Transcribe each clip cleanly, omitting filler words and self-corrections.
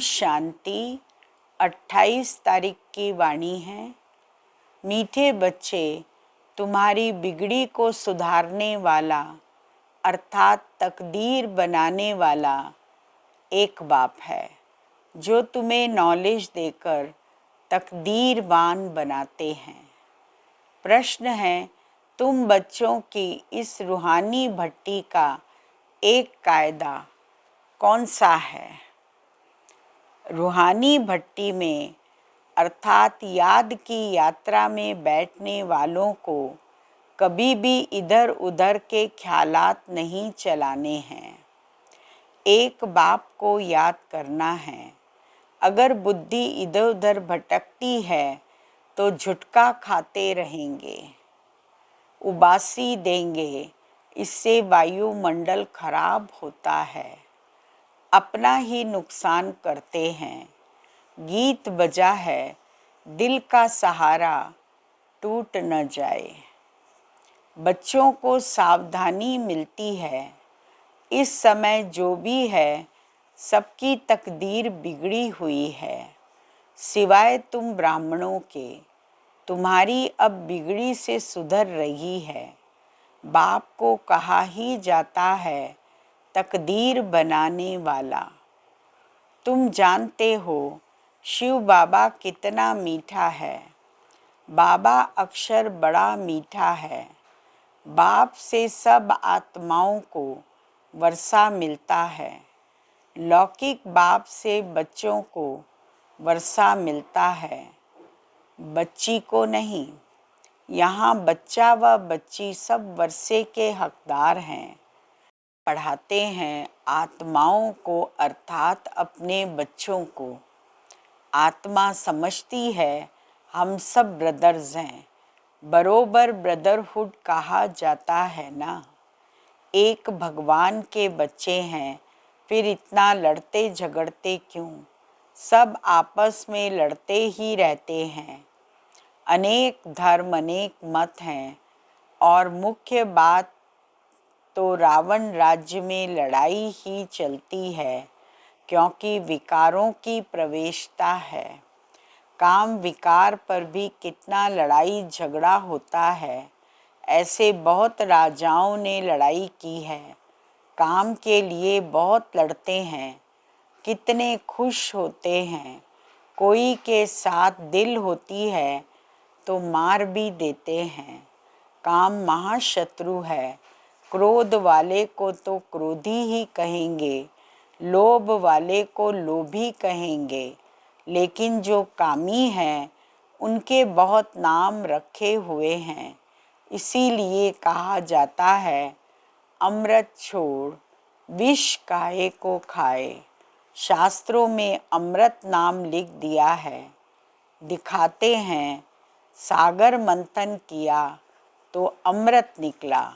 शांति 28 तारीख की वाणी है। मीठे बच्चे, तुम्हारी बिगड़ी को सुधारने वाला अर्थात तकदीर बनाने वाला एक बाप है जो तुम्हें नॉलेज देकर तकदीरवान बनाते हैं। प्रश्न है, तुम बच्चों की इस रूहानी भट्टी का एक कायदा कौन सा है? रूहानी भट्टी में अर्थात याद की यात्रा में बैठने वालों को कभी भी इधर उधर के ख्यालात नहीं चलाने हैं। एक बाप को याद करना है। अगर बुद्धि इधर उधर भटकती है तो झुटका खाते रहेंगे, उबासी देंगे। इससे वायुमंडल खराब होता है, अपना ही नुकसान करते हैं। गीत बजा है, दिल का सहारा टूट न जाए। बच्चों को सावधानी मिलती है। इस समय जो भी है सबकी तकदीर बिगड़ी हुई है, सिवाय तुम ब्राह्मणों के। तुम्हारी अब बिगड़ी से सुधर रही है। बाप को कहा ही जाता है तकदीर बनाने वाला। तुम जानते हो शिव बाबा कितना मीठा है। बाबा अक्षर बड़ा मीठा है। बाप से सब आत्माओं को वर्षा मिलता है। लौकिक बाप से बच्चों को वर्षा मिलता है, बच्ची को नहीं। यहाँ बच्चा व बच्ची सब वर्षे के हकदार हैं। पढ़ाते हैं आत्माओं को अर्थात अपने बच्चों को। आत्मा समझती है हम सब ब्रदर्स हैं। बरोबर ब्रदरहुड कहा जाता है ना। एक भगवान के बच्चे हैं, फिर इतना लड़ते झगड़ते क्यों? सब आपस में लड़ते ही रहते हैं। अनेक धर्म अनेक मत हैं और मुख्य बात तो रावण राज्य में लड़ाई ही चलती है, क्योंकि विकारों की प्रवेशता है। काम विकार पर भी कितना लड़ाई झगड़ा होता है। ऐसे बहुत राजाओं ने लड़ाई की है। काम के लिए बहुत लड़ते हैं, कितने खुश होते हैं। कोई के साथ दिल होती है तो मार भी देते हैं। काम महाशत्रु है। क्रोध वाले को तो क्रोधी ही कहेंगे, लोभ वाले को लोभी कहेंगे। लेकिन जो कामी हैं उनके बहुत नाम रखे हुए हैं। इसीलिए कहा जाता है अमृत छोड़ विष काहे को खाए। शास्त्रों में अमृत नाम लिख दिया है। दिखाते हैं सागर मंथन किया तो अमृत निकला,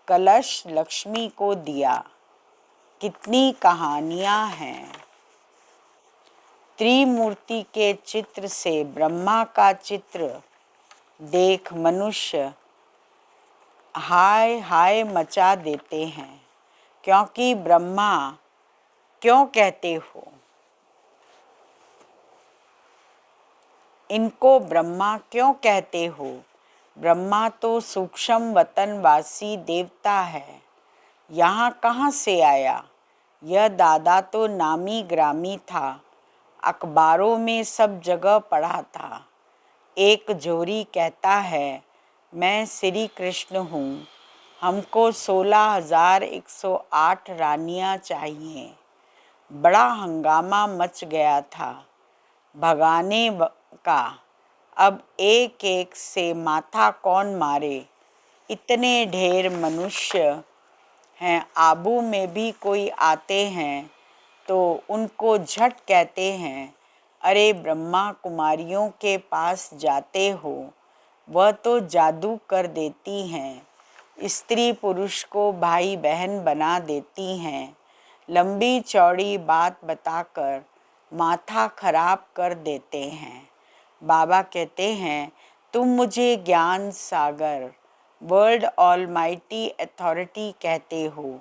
कलश लक्ष्मी को दिया। कितनी कहानियाँ हैं। त्रिमूर्ति के चित्र से ब्रह्मा का चित्र देख मनुष्य हाय हाय मचा देते हैं। क्योंकि ब्रह्मा क्यों कहते हो? इनको ब्रह्मा क्यों कहते हो? ब्रह्मा तो सूक्ष्म वतनवासी देवता है। यहाँ कहाँ से आया? यह दादा तो नामी ग्रामी था, अखबारों में सब जगह पढ़ा था। एक जोरी कहता है मैं श्री कृष्ण हूँ, हमको 16,108 रानियाँ चाहिए। बड़ा हंगामा मच गया था भगाने का। अब एक एक से माथा कौन मारे? इतने ढेर मनुष्य हैं। आबू में भी कोई आते हैं तो उनको झट कहते हैं, अरे ब्रह्मा कुमारियों के पास जाते हो, वह तो जादू कर देती हैं। स्त्री पुरुष को भाई बहन बना देती हैं। लंबी चौड़ी बात बताकर माथा खराब कर देते हैं। बाबा कहते हैं तुम मुझे ज्ञान सागर वर्ल्ड ऑलमाइटी अथॉरिटी कहते हो।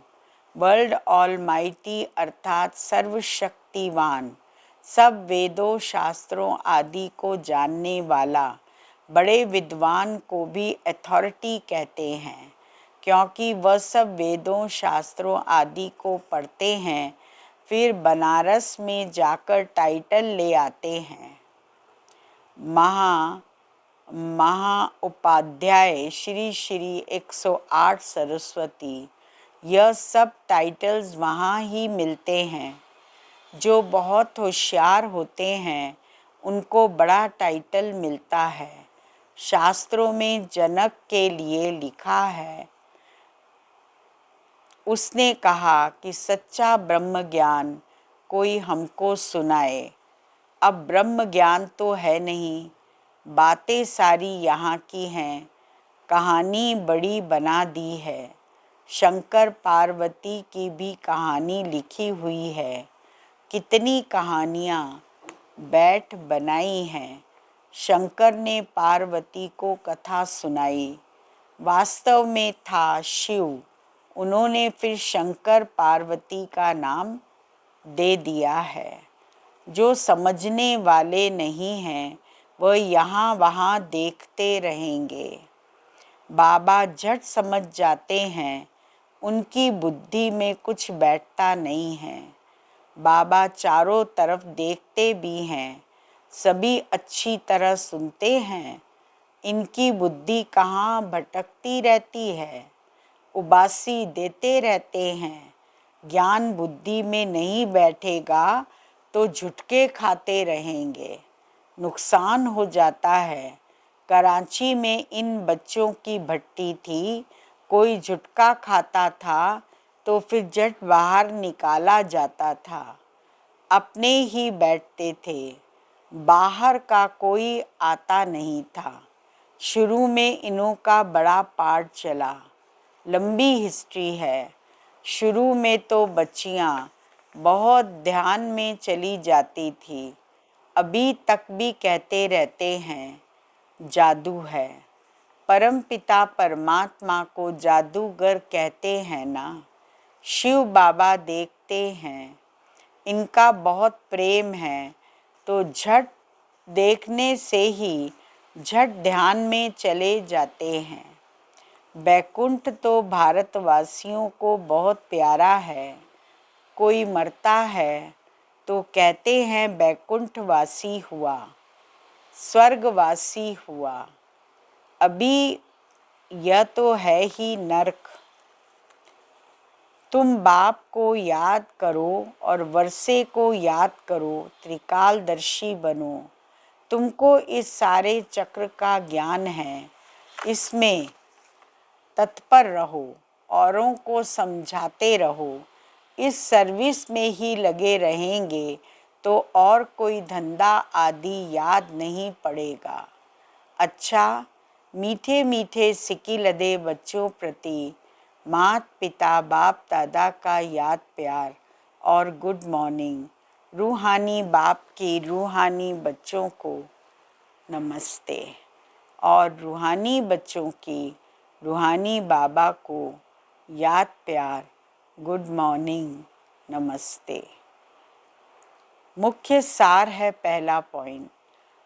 वर्ल्ड ऑलमाइटी अर्थात सर्वशक्तिवान, सब वेदों शास्त्रों आदि को जानने वाला बड़े विद्वान को भी अथॉरिटी कहते हैं, क्योंकि वह सब वेदों शास्त्रों आदि को पढ़ते हैं, फिर बनारस में जाकर टाइटल ले आते हैं। महा उपाध्याय श्री श्री 108 सरस्वती, यह सब टाइटल्स वहाँ ही मिलते हैं। जो बहुत होशियार होते हैं उनको बड़ा टाइटल मिलता है। शास्त्रों में जनक के लिए लिखा है, उसने कहा कि सच्चा ब्रह्म ज्ञान कोई हमको सुनाए। अब ब्रह्म ज्ञान तो है नहीं, बातें सारी यहाँ की हैं, कहानी बड़ी बना दी है। शंकर पार्वती की भी कहानी लिखी हुई है, कितनी कहानियाँ बैठ बनाई हैं। शंकर ने पार्वती को कथा सुनाई, वास्तव में था शिव, उन्होंने फिर शंकर पार्वती का नाम दे दिया है। जो समझने वाले नहीं हैं वह यहाँ वहाँ देखते रहेंगे। बाबा झट समझ जाते हैं, उनकी बुद्धि में कुछ बैठता नहीं है। बाबा चारों तरफ देखते भी हैं, सभी अच्छी तरह सुनते हैं। इनकी बुद्धि कहाँ भटकती रहती है, उबासी देते रहते हैं। ज्ञान बुद्धि में नहीं बैठेगा तो झुटके खाते रहेंगे, नुकसान हो जाता है। कराची में इन बच्चों की भट्टी थी, कोई झुटका खाता था तो फिर झट बाहर निकाला जाता था। अपने ही बैठते थे, बाहर का कोई आता नहीं था। शुरू में इन्हों का बड़ा पार्ट चला, लंबी हिस्ट्री है। शुरू में तो बच्चियाँ बहुत ध्यान में चली जाती थी, अभी तक भी कहते रहते हैं जादू है। परमपिता परमात्मा को जादूगर कहते हैं ना। शिव बाबा देखते हैं, इनका बहुत प्रेम है, तो झट देखने से ही झट ध्यान में चले जाते हैं। बैकुंठ तो भारतवासियों को बहुत प्यारा है। कोई मरता है तो कहते हैं बैकुंठवासी हुआ, स्वर्गवासी हुआ। अभी यह तो है ही नरक। तुम बाप को याद करो और वर्षे को याद करो, त्रिकालदर्शी बनो। तुमको इस सारे चक्र का ज्ञान है, इसमें तत्पर रहो, औरों को समझाते रहो। इस सर्विस में ही लगे रहेंगे तो और कोई धंधा आदि याद नहीं पड़ेगा। अच्छा, मीठे मीठे सिकी लदे बच्चों प्रति मात पिता बाप दादा का याद प्यार और गुड मॉर्निंग। रूहानी बाप की रूहानी बच्चों को नमस्ते और रूहानी बच्चों की रूहानी बाबा को याद प्यार गुड मॉर्निंग नमस्ते। मुख्य सार है पहला पॉइंट,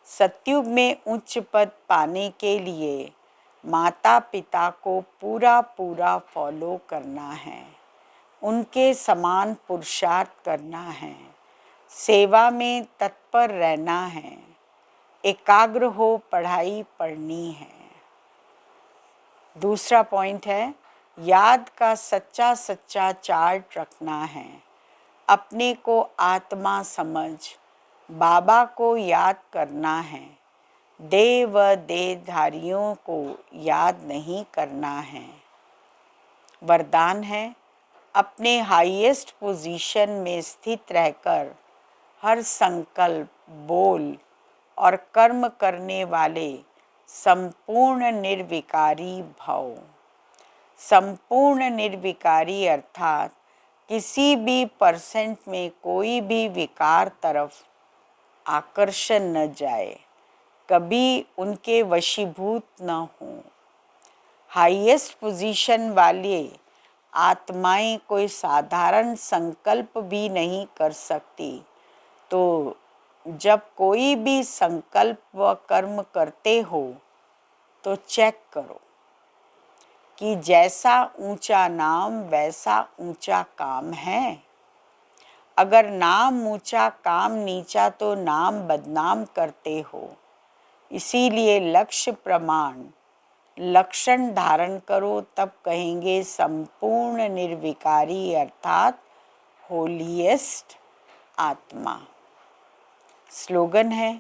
सतयुग में उच्च पद पाने के लिए माता पिता को पूरा पूरा फॉलो करना है, उनके समान पुरुषार्थ करना है, सेवा में तत्पर रहना है, एकाग्र हो पढ़ाई पढ़नी है। दूसरा पॉइंट है, याद का सच्चा सच्चा चार्ट रखना है, अपने को आत्मा समझ बाबा को याद करना है, देह व देहधारियों को याद नहीं करना है। वरदान है, अपने हाईएस्ट पोजीशन में स्थित रहकर हर संकल्प बोल और कर्म करने वाले संपूर्ण निर्विकारी भव। संपूर्ण निर्विकारी अर्थात किसी भी परसेंट में कोई भी विकार तरफ आकर्षण न जाए, कभी उनके वशीभूत न हो। हाईएस्ट पोजीशन वाले आत्माएं कोई साधारण संकल्प भी नहीं कर सकती, तो जब कोई भी संकल्प व कर्म करते हो तो चेक करो कि जैसा ऊंचा नाम वैसा ऊंचा काम है। अगर नाम ऊंचा काम नीचा तो नाम बदनाम करते हो। इसीलिए लक्ष्य प्रमाण लक्षण धारण करो, तब कहेंगे संपूर्ण निर्विकारी अर्थात होलीएस्ट आत्मा। स्लोगन है,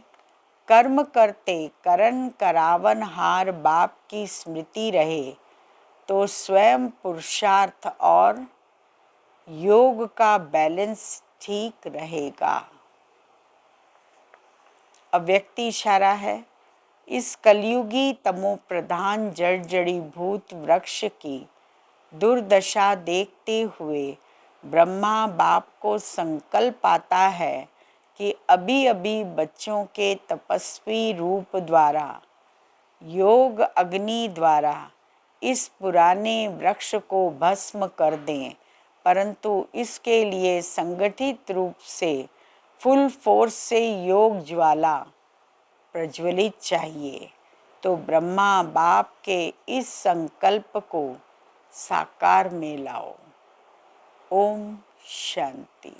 कर्म करते करन करावन हार, बाप की स्मृति रहे तो स्वयं पुरुषार्थ और योग का बैलेंस ठीक रहेगा। अव्यक्ति इशारा है, इस कलयुगी तमो प्रधान जड़ जड़ी भूत वृक्ष की दुर्दशा देखते हुए ब्रह्मा बाप को संकल्प आता है कि अभी अभी बच्चों के तपस्वी रूप द्वारा योग अग्नि द्वारा इस पुराने वृक्ष को भस्म कर दें, परंतु इसके लिए संगठित रूप से फुल फोर्स से योग ज्वाला प्रज्वलित चाहिए। तो ब्रह्मा बाप के इस संकल्प को साकार में लाओ। ओम शांति।